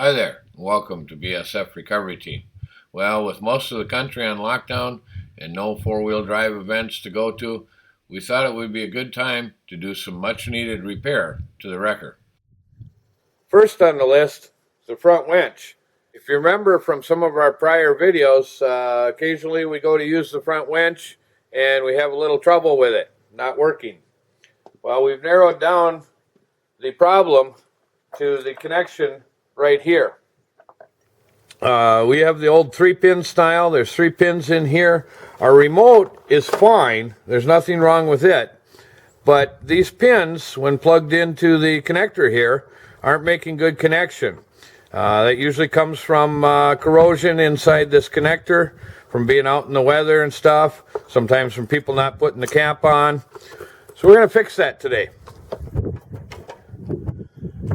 Hi there, welcome to BSF Recovery Team. Well, with most of the country on lockdown and no four-wheel drive events to go to, we thought it would be a good time to do some much-needed repair to the wrecker. First on the list is the front winch. If you remember from some of our prior videos, occasionally we go to use the front winch and we have a little trouble with it, not working. Well, we've narrowed down the problem to the connection right here. We have the old 3-pin style. There's 3 pins in here. Our remote is fine. There's nothing wrong with it. But these pins, when plugged into the connector here, aren't making good connection. That usually comes from corrosion inside this connector, from being out in the weather and stuff, sometimes from people not putting the cap on. So we're going to fix that today.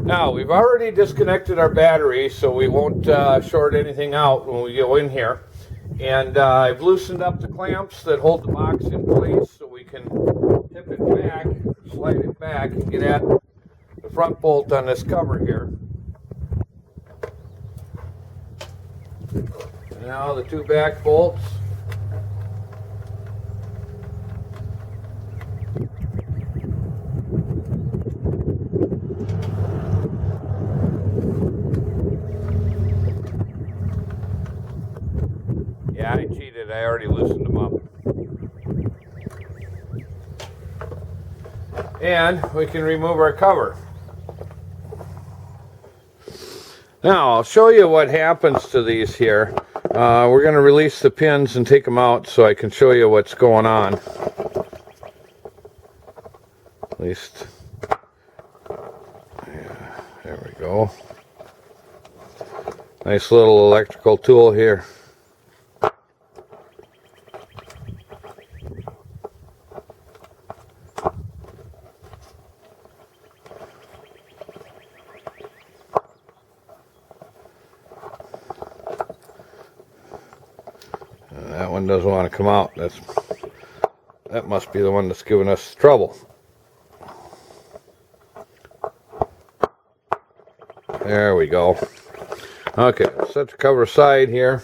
Now, we've already disconnected our battery, so we won't short anything out when we go in here. And I've loosened up the clamps that hold the box in place so we can tip it back, slide it back, and get at the front bolt on this cover here. Now the 2 back bolts. Yeah, I cheated. I already loosened them up. And we can remove our cover. Now, I'll show you what happens to these here. We're going to release the pins and take them out so I can show you what's going on. At least, yeah, there we go. Nice little electrical tool here. That one doesn't want to come out. That must be the one that's giving us trouble. There we go. Okay, set the cover aside here.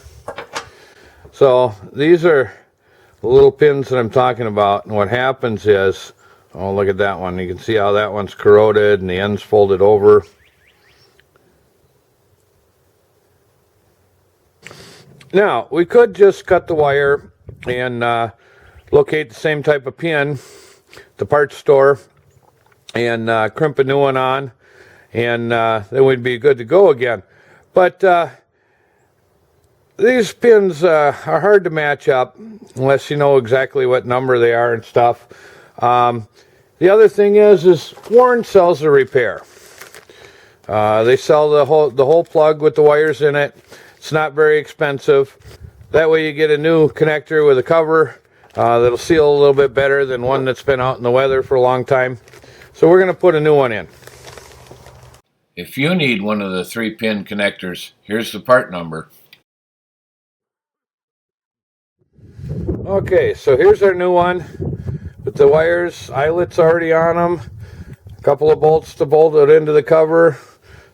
So these are the little pins that I'm talking about, and what happens is, oh, look at that one. You can see how that one's corroded and the end's folded over. Now, we could just cut the wire and locate the same type of pin at the parts store and crimp a new one on, and then we'd be good to go again. But these pins are hard to match up unless you know exactly what number they are and stuff. The other thing is Warren sells a repair. They sell the whole plug with the wires in it. It's not very expensive. That way you get a new connector with a cover that'll seal a little bit better than one that's been out in the weather for a long time. So we're going to put a new one in. If you need one of the 3-pin connectors, here's the part number. Okay, so here's our new one with the wires, eyelets already on them, a couple of bolts to bolt it into the cover.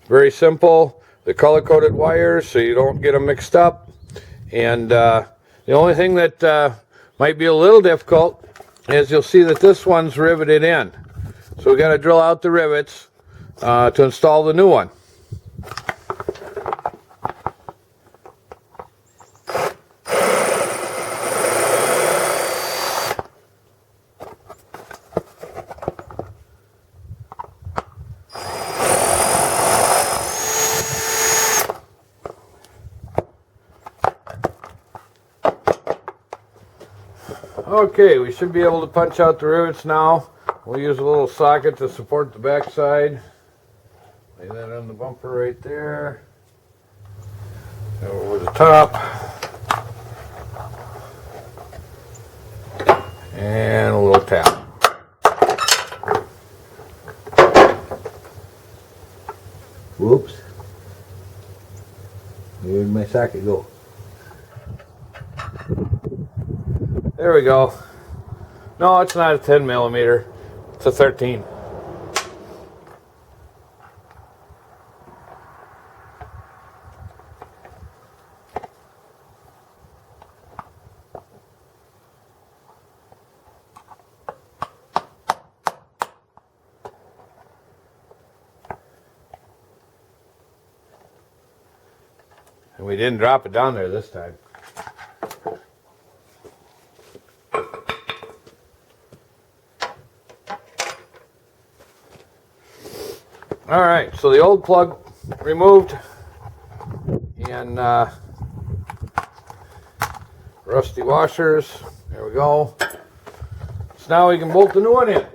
Very simple. The color-coded wires so you don't get them mixed up. And the only thing that might be a little difficult is you'll see that this one's riveted in. So we got to drill out the rivets to install the new one. Okay, we should be able to punch out the rivets now. We'll use a little socket to support the back side. Lay that on the bumper right there. Over the top. And a little tap. Whoops. Where did my socket go? There we go. No, it's not a 10 millimeter. It's a 13. And we didn't drop it down there this time. Alright, so the old plug removed, and rusty washers, there we go. So now we can bolt the new one in.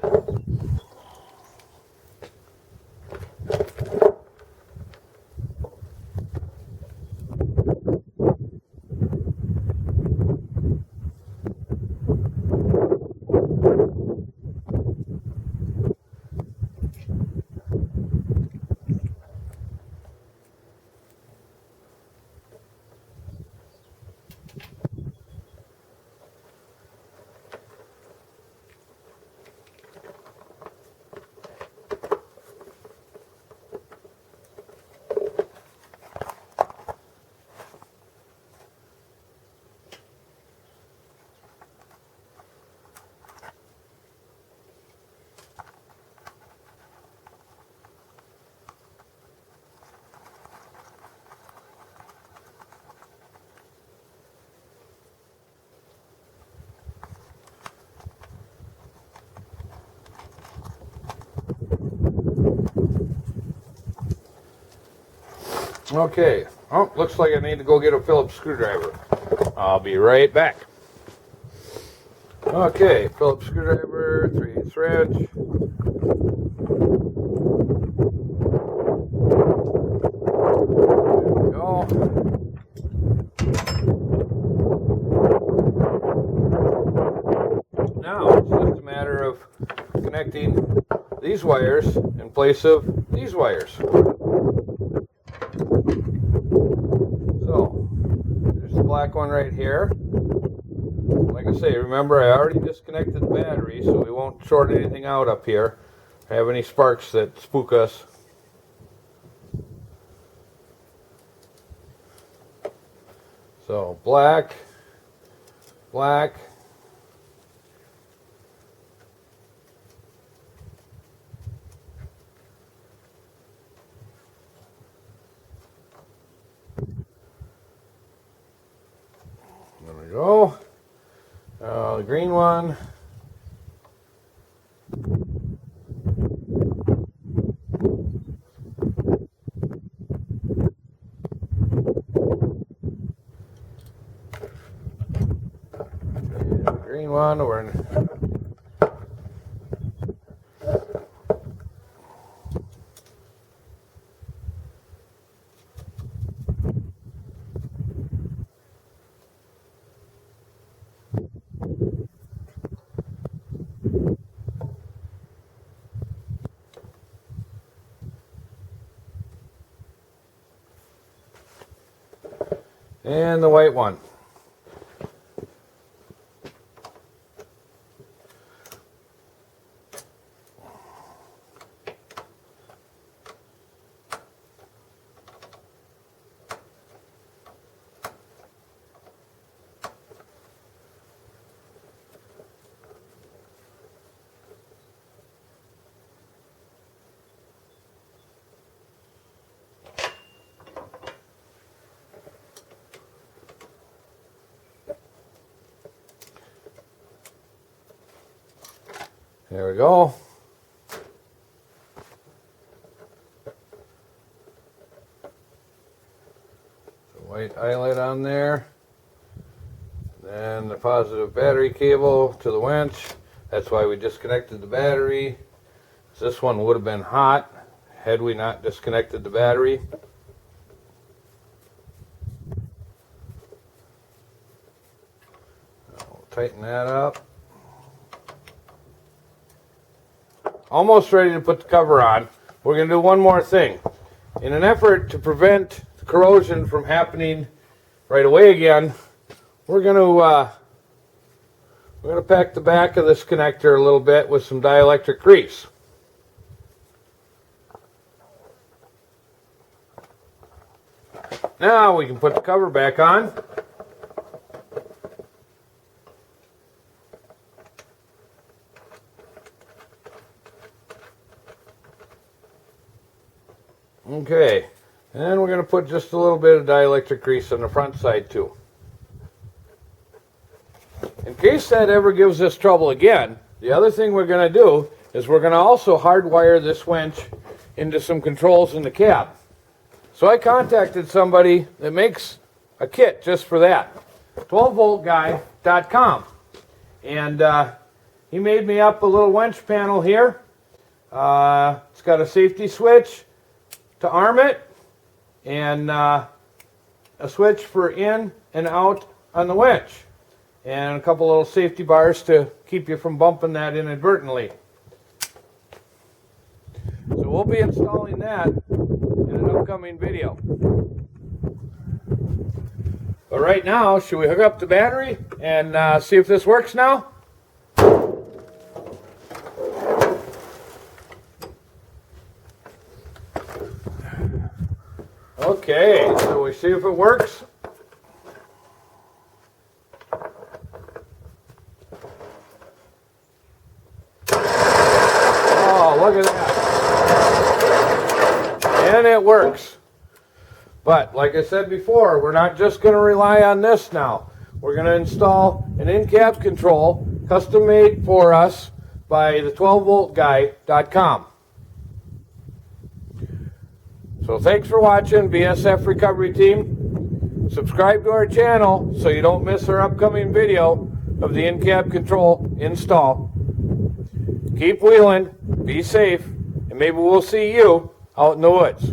Okay, oh, looks like I need to go get a Phillips screwdriver. I'll be right back. Okay, Phillips screwdriver, 3/8 wrench. There we go. Now it's just a matter of connecting these wires in place of these wires. So, there's the black one right here. Like I say, remember I already disconnected the battery, so we won't short anything out up here, have any sparks that spook us. So, black, black. There we go. The green one. And the green one, we're in. And the white one. There we go. The white eyelet on there. Then the positive battery cable to the winch. That's why we disconnected the battery. This one would have been hot had we not disconnected the battery. I'll tighten that up. Almost ready to put the cover on. We're going to do one more thing. In an effort to prevent the corrosion from happening right away again, we're going to pack the back of this connector a little bit with some dielectric grease. Now we can put the cover back on. Okay, And we're going to put just a little bit of dielectric grease on the front side too. In case that ever gives us trouble again, the other thing we're going to do is we're going to also hardwire this winch into some controls in the cab. So I contacted somebody that makes a kit just for that, 12voltguy.com. And he made me up a little winch panel here. It's got a safety switch to arm it, and a switch for in and out on the winch, and a couple little safety bars to keep you from bumping that inadvertently. So we'll be installing that in an upcoming video. But right now, should we hook up the battery and see if this works now? Okay, so we see if it works. Oh, look at that. And it works. But like I said before, we're not just going to rely on this now. We're going to install an in-cab control custom made for us by the 12voltguy.com. So thanks for watching, BSF Recovery Team. Subscribe to our channel so you don't miss our upcoming video of the in-cab control install. Keep wheeling, be safe, and maybe we'll see you out in the woods.